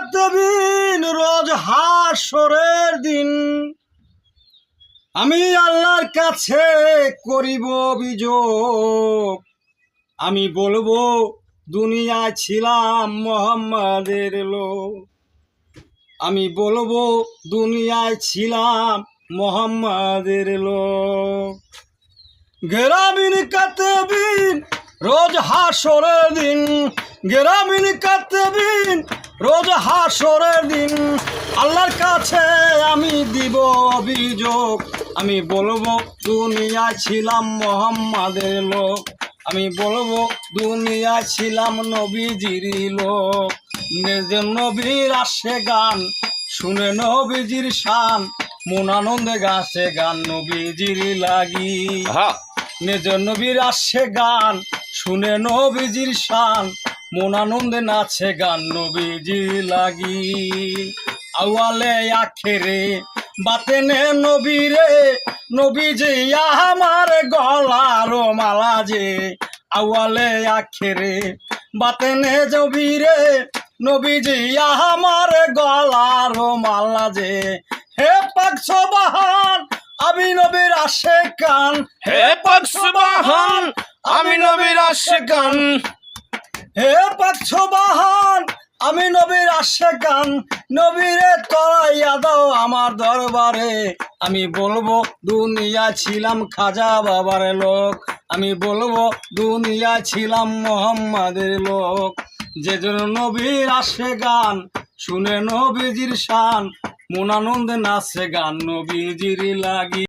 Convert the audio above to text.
কাতবিন রোজ হাসরের দিন আমি আল্লাহর কাছে করিব অভিযোগ। আমি বলবো দুনিয়ায় ছিলাম মোহাম্মদের লোক। আমি বলবো দুনিয়ায় ছিলাম মোহাম্মদের লোক। গ্রামীণ কাতবিন রোজ হাসরের দিন, গ্রামীণ কাতবিন রোজ হাসরের দিন আল্লাহর কাছে আমি দিব অভিযোগ। আমি বলবো দুনিয়ায় ছিলাম মোহাম্মদের লোক। আমি বলবো দুনিয়ায় ছিলাম নবীজির লোক। নিজের নবীর আসে গান শুনে নবীজির শান, মন আনন্দে গাছে গান নবীজির লাগি। নিজের নবীর আসে গান শুনে নবীজির শান, মন আনন্দে নাচে গান নবীজির লাগি। আওয়ালে আখেরে বাতেনে নবীরে, নবীজি আমার গলার মালা যে। আওয়ালে আখেরে বাতেনে নবীরে, নবীজি আমার গলার মালা যে। হে পাক সুবহান আমি নবীর আশিকান, হে পাক সুবহান আমি নবীর আশিকান, হে পাক সুবহান আমি নবীর আশিকান। নবীরে তরাইয়া দাও আমার দরবারে। আমি বলবো দুনিয়া ছিলাম খাজা বাবার লোক। আমি বলবো দুনিয়া ছিলাম মোহাম্মদের লোক। যে জন্য নবীর আসে গান শুনে নবীজির শান, মন আনন্দে নাচে গান নবীজির লাগি।